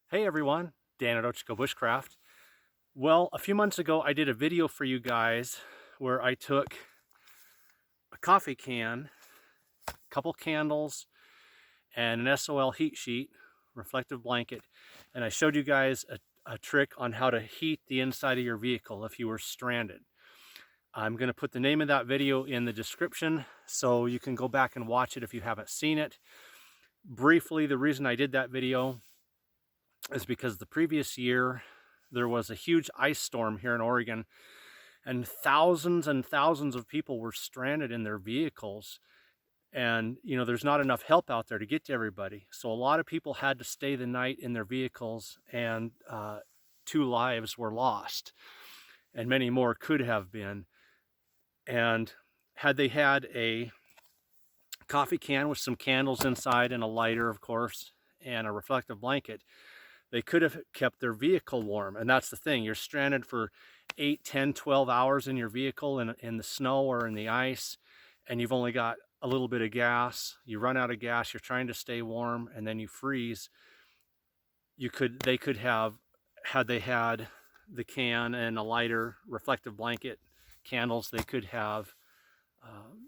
Hey everyone, Dan at Bushcraft. Well, a few months ago I did a video for you guys where I took a coffee can, a couple candles, and an SOL heat sheet, reflective blanket, and I showed you guys a trick on how to heat the inside of your vehicle if you were stranded. I'm going to put the name of that video in the description so you can go back and watch it if you haven't seen it. Briefly, the reason I did that video is because the previous year there was a huge ice storm here in Oregon, and thousands of people were stranded in their vehicles. And there's not enough help out there to get to everybody, so a lot of people had to stay the night in their vehicles, and 2 lives were lost, and many more could have been. And had they had a coffee can with some candles inside and a lighter, of course, and a reflective blanket, they could have kept their vehicle warm. And that's the thing, you're stranded for 8, 10, 12 hours in your vehicle in the snow or in the ice, and you've only got a little bit of gas. You run out of gas, you're trying to stay warm, and then you freeze. They could have, had they had the can and a lighter, reflective blanket, candles, they could have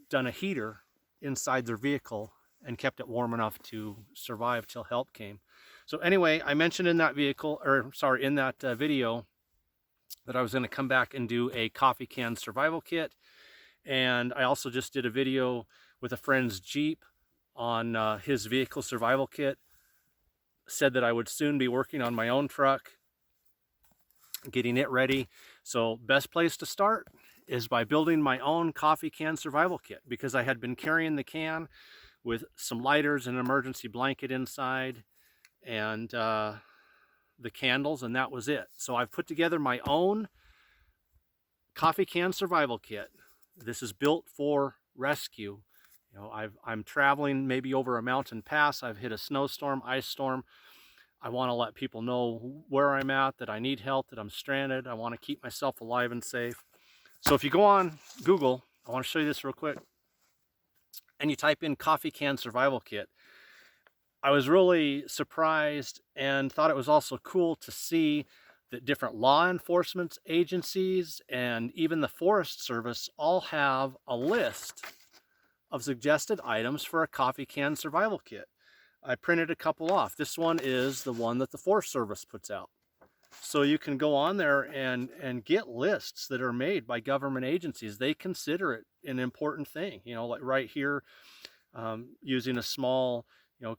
done a heater inside their vehicle and kept it warm enough to survive till help came. So anyway, I mentioned in that video that I was going to come back and do a coffee can survival kit. And I also just did a video with a friend's Jeep on his vehicle survival kit. Said that I would soon be working on my own truck, getting it ready. So best place to start is by building my own coffee can survival kit, because I had been carrying the can with some lighters and an emergency blanket inside, and the candles, and that was it. So I've put together my own coffee can survival kit. This is built for rescue. I'm traveling maybe over a mountain pass. I've hit a snowstorm, ice storm. I want to let people know where I'm at, that I need help, that I'm stranded. I want to keep myself alive and safe. So if you go on Google, I want to show you this real quick, and you type in coffee can survival kit, I was really surprised and thought it was also cool to see that different law enforcement agencies and even the Forest Service all have a list of suggested items for a coffee can survival kit. I printed a couple off. This one is the one that the Forest Service puts out. So you can go on there and get lists that are made by government agencies. They consider it an important thing. Like right here, using a small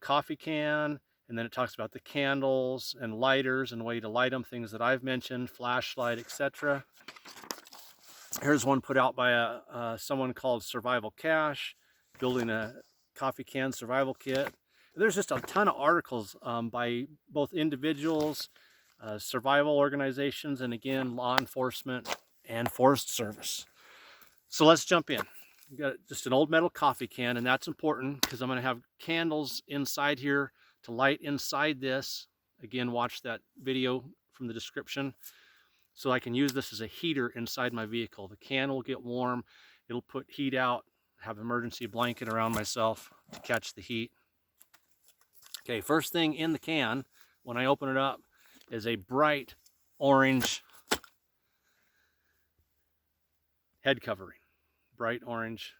coffee can, and then it talks about the candles and lighters and way to light them, things that I've mentioned, flashlight, etc. Here's one put out by someone called Survival Cash, building a coffee can survival kit. There's just a ton of articles by both individuals, survival organizations, and again, law enforcement and Forest Service. So let's jump in. We've got just an old metal coffee can, and that's important because I'm going to have candles inside here to light inside this. Again, watch that video from the description, so I can use this as a heater inside my vehicle. The can will get warm, it'll put heat out, have an emergency blanket around myself to catch the heat. Okay, first thing in the can when I open it up is a bright orange head covering. Bright orange,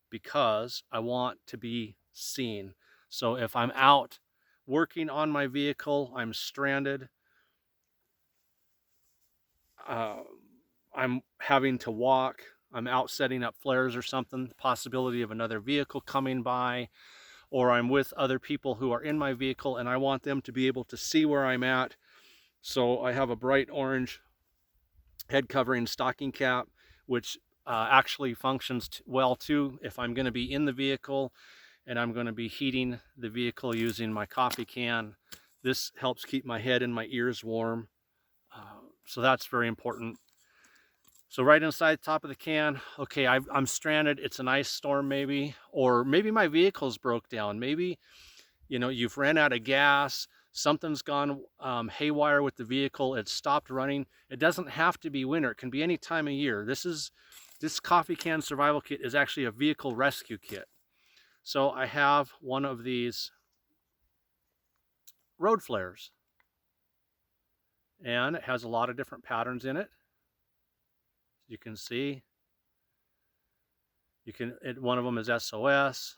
because I want to be seen. So if I'm out working on my vehicle, I'm stranded, I'm having to walk, I'm out setting up flares or something, the possibility of another vehicle coming by, or I'm with other people who are in my vehicle and I want them to be able to see where I'm at. So I have a bright orange head covering stocking cap, which actually functions well too if I'm going to be in the vehicle and I'm going to be heating the vehicle using my coffee can. This helps keep my head and my ears warm, so that's very important. So right inside the top of the can, okay, I'm stranded, it's an ice storm maybe, or maybe my vehicle's broke down. Maybe you've ran out of gas, something's gone haywire with the vehicle, it's stopped running. It doesn't have to be winter, it can be any time of year. This coffee can survival kit is actually a vehicle rescue kit. So I have one of these road flares. and it has a lot of different patterns in it. You can see, one of them is SOS,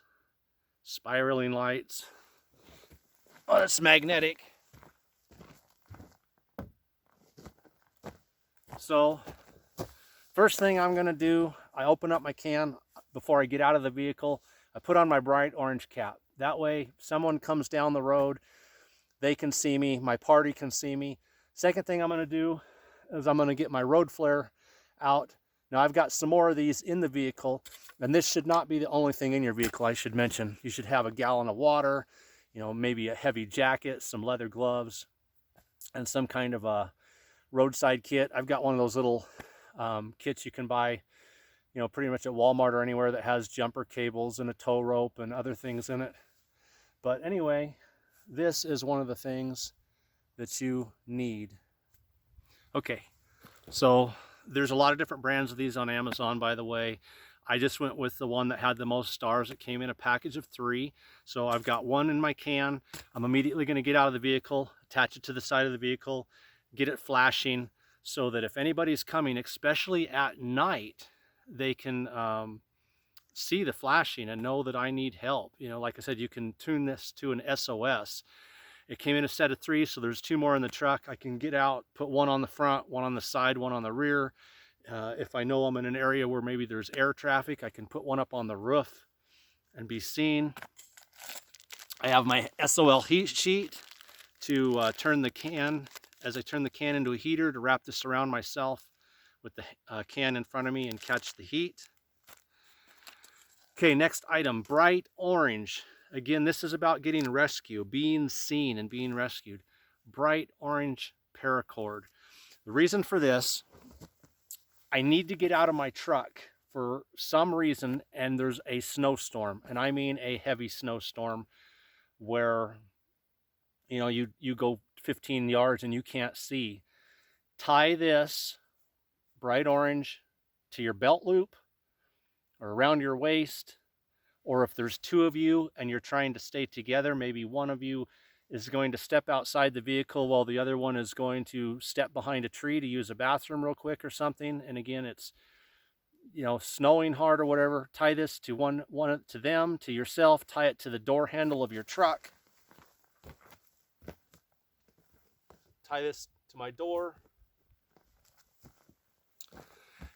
spiraling lights. Oh, it's magnetic. So first thing I'm going to do, I open up my can before I get out of the vehicle. I put on my bright orange cap. That way, if someone comes down the road, they can see me, my party can see me. Second thing I'm going to do is I'm going to get my road flare out. Now I've got some more of these in the vehicle, and this should not be the only thing in your vehicle. I should mention, you should have a gallon of water, maybe a heavy jacket, some leather gloves, and some kind of a roadside kit. I've got one of those little kits you can buy, pretty much at Walmart or anywhere, that has jumper cables and a tow rope and other things in it. But anyway, this is one of the things that you need. Okay, so there's a lot of different brands of these on Amazon, by the way. I just went with the one that had the most stars. It came in a package of 3. So I've got one in my can. I'm immediately going to get out of the vehicle, attach it to the side of the vehicle, get it flashing so that if anybody's coming, especially at night, they can see the flashing and know that I need help. Like I said, you can tune this to an SOS. It came in a set of 3, so there's 2 more in the truck. I can get out, put one on the front, one on the side, one on the rear. If I know I'm in an area where maybe there's air traffic, I can put one up on the roof and be seen. I have my SOL heat sheet to turn the can, as I turn the can into a heater, to wrap this around myself with the can in front of me and catch the heat. Okay, next item, bright orange. Again, this is about getting rescue, being seen and being rescued. Bright orange paracord. The reason for this, I need to get out of my truck for some reason, and there's a snowstorm, and I mean a heavy snowstorm where you go 15 yards and you can't see. Tie this bright orange to your belt loop or around your waist, or if there's 2 of you and you're trying to stay together, maybe one of you is going to step outside the vehicle while the other one is going to step behind a tree to use a bathroom real quick or something. And again, it's snowing hard or whatever. Tie this to one to them, to yourself. Tie it to the door handle of your truck. Tie this to my door.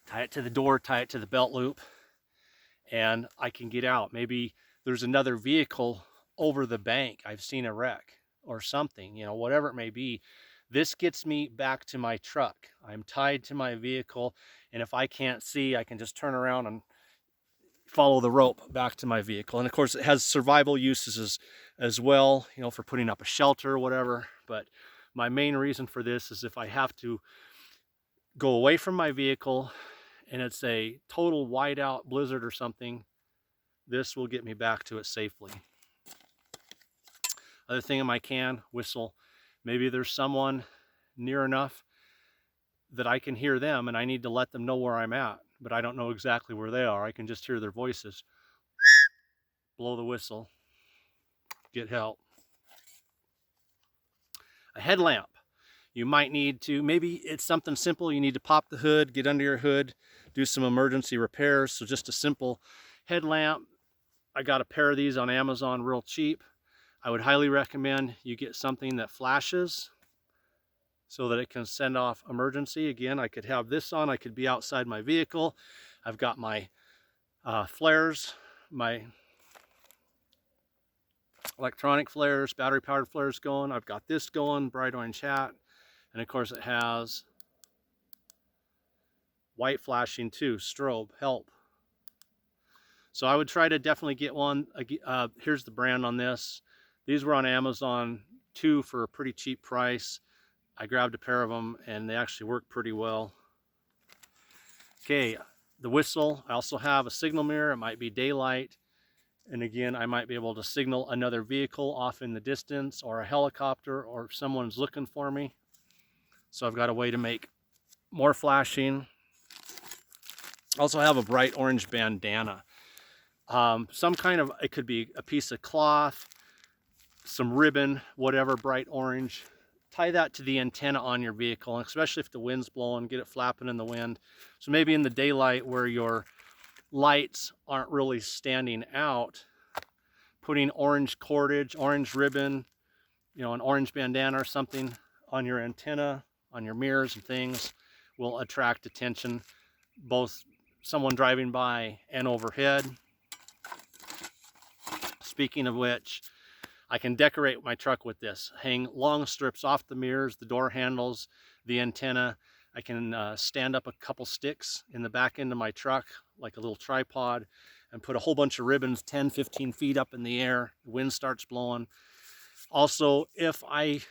Tie it to the door, tie it to the belt loop, and I can get out. Maybe there's another vehicle over the bank. I've seen a wreck or something, whatever it may be. This gets me back to my truck. I'm tied to my vehicle, and if I can't see, I can just turn around and follow the rope back to my vehicle. And of course, it has survival uses as well, for putting up a shelter or whatever. But my main reason for this is if I have to go away from my vehicle and it's a total whiteout blizzard or something, this will get me back to it safely. Other thing in my can, whistle. Maybe there's someone near enough that I can hear them and I need to let them know where I'm at, but I don't know exactly where they are. I can just hear their voices. Blow the whistle, get help. A headlamp. You might need to, maybe it's something simple. You need to pop the hood, get under your hood, do some emergency repairs. So just a simple headlamp. I got a pair of these on Amazon real cheap. I would highly recommend you get something that flashes so that it can send off emergency. Again, I could have this on. I could be outside my vehicle. I've got my flares, my electronic flares, battery powered flares going. I've got this going, bright orange hat. And of course it has white flashing too, strobe, help. So I would try to definitely get one. Here's the brand on this. These were on Amazon too for a pretty cheap price. I grabbed a pair of them and they actually work pretty well. Okay, the whistle. I also have a signal mirror. It might be daylight. And again, I might be able to signal another vehicle off in the distance or a helicopter or if someone's looking for me. So I've got a way to make more flashing. Also have a bright orange bandana. Some kind of, it could be a piece of cloth, some ribbon, whatever, bright orange. tie that to the antenna on your vehicle, especially if the wind's blowing, get it flapping in the wind. So maybe in the daylight where your lights aren't really standing out, putting orange cordage, orange ribbon, you know, an orange bandana or something on your antenna, on your mirrors and things will attract attention, both someone driving by and overhead. Speaking of which, I can decorate my truck with this. Hang long strips off the mirrors, the door handles, the antenna. I can stand up a couple sticks in the back end of my truck, like a little tripod, and put a whole bunch of ribbons 10, 15 feet up in the air. The wind starts blowing. Also, if I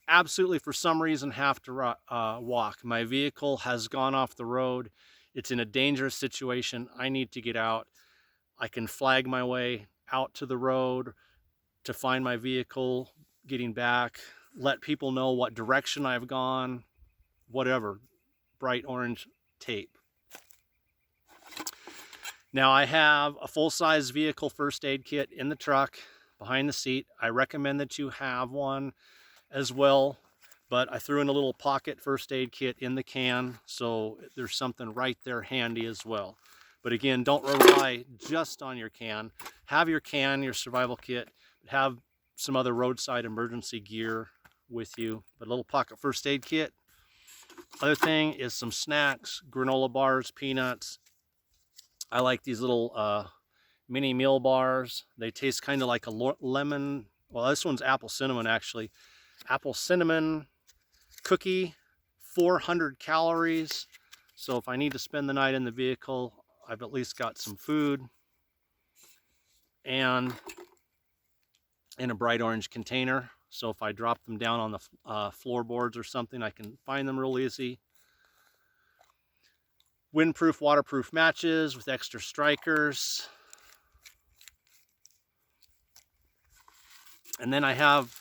absolutely for some reason have to walk, my vehicle has gone off the road, it's in a dangerous situation, I need to get out, I can flag my way out to the road to find my vehicle, getting back, let people know what direction I've gone, whatever. Bright orange tape. Now I have a full-size vehicle first aid kit in the truck behind the seat. I recommend that you have one as well, but I threw in a little pocket first aid kit in the can, so there's something right there handy as well. But again, don't rely just on your can. Have your can, your survival kit, have some other roadside emergency gear with you, but a little pocket first aid kit. Other thing is some snacks, granola bars, peanuts. I like these little mini meal bars. They taste kind of like a lemon, well, this one's apple cinnamon actually. Apple cinnamon cookie, 400 calories. So if I need to spend the night in the vehicle, I've at least got some food. And in a bright orange container. So if I drop them down on the floorboards or something, I can find them real easy. Windproof, waterproof matches with extra strikers. And then I have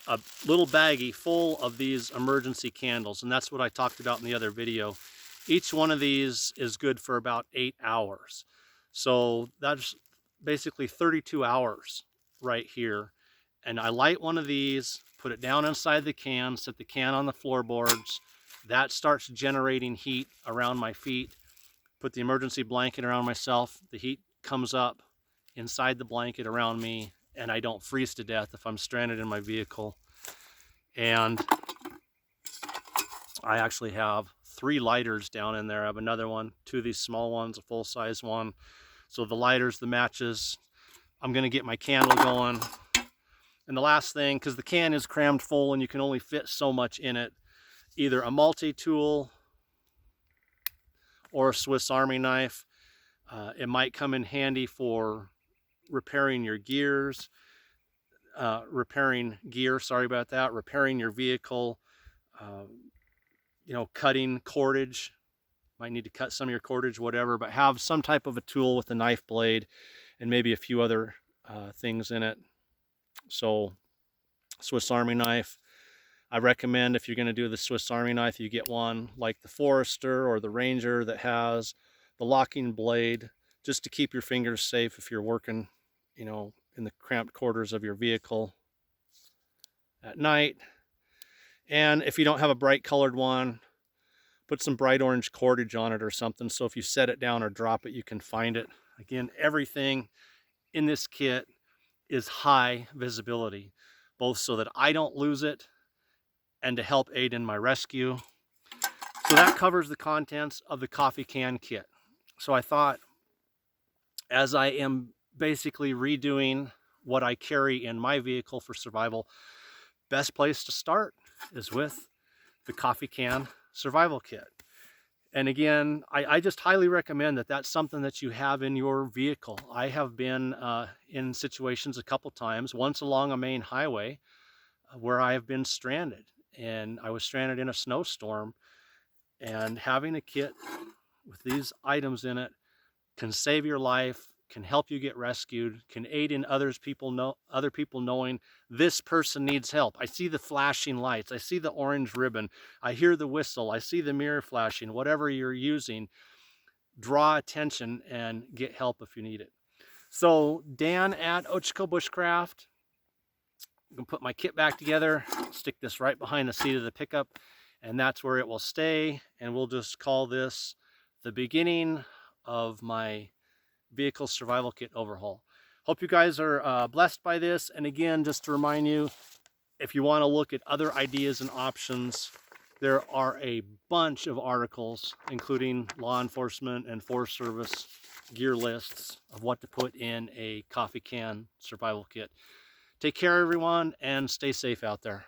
a little baggie full of these emergency candles, and that's what I talked about in the other video. Each one of these is good for about 8 hours. So that's basically 32 hours right here. And I light one of these, put it down inside the can, set the can on the floorboards. That starts generating heat around my feet. Put the emergency blanket around myself. The heat comes up inside the blanket around me, and I don't freeze to death if I'm stranded in my vehicle. And I actually have 3 lighters down in there. I have another one, 2 of these small ones, a full-size one. So the lighters, the matches, I'm gonna get my candle going. And the last thing, because the can is crammed full and you can only fit so much in it, either a multi-tool or a Swiss Army knife. It might come in handy for repairing your gears, repairing your vehicle, you know, cutting cordage. Might need to cut some of your cordage, whatever, but have some type of a tool with a knife blade and maybe a few other things in it. So Swiss Army knife, I recommend if you're going to do the Swiss Army knife, you get one like the Forester or the Ranger that has the locking blade, just to keep your fingers safe if you're working, you know, in the cramped quarters of your vehicle at night. And if you don't have a bright colored one, put some bright orange cordage on it or something, so if you set it down or drop it, you can find it. Again, everything in this kit is high visibility, both so that I don't lose it and to help aid in my rescue. So that covers the contents of the coffee can kit. So I thought, as I am basically redoing what I carry in my vehicle for survival, best place to start is with the coffee can survival kit. And again, I just highly recommend that that's something that you have in your vehicle. I have been in situations a couple times, once along a main highway, where I have been stranded. And I was stranded in a snowstorm, and having a kit with these items in it can save your life, can help you get rescued, can aid in other people knowing this person needs help. I see the flashing lights, I see the orange ribbon, I hear the whistle, I see the mirror flashing. Whatever you're using, draw attention and get help if you need it. So Dan at Bushcraft, I'm gonna put my kit back together, stick this right behind the seat of the pickup, and that's where it will stay. And we'll just call this the beginning of my vehicle survival kit overhaul. Hope you guys are blessed by this. And again, just to remind you, if you want to look at other ideas and options, there are a bunch of articles, including law enforcement and Forest Service gear lists of what to put in a coffee can survival kit. Take care, everyone, and stay safe out there.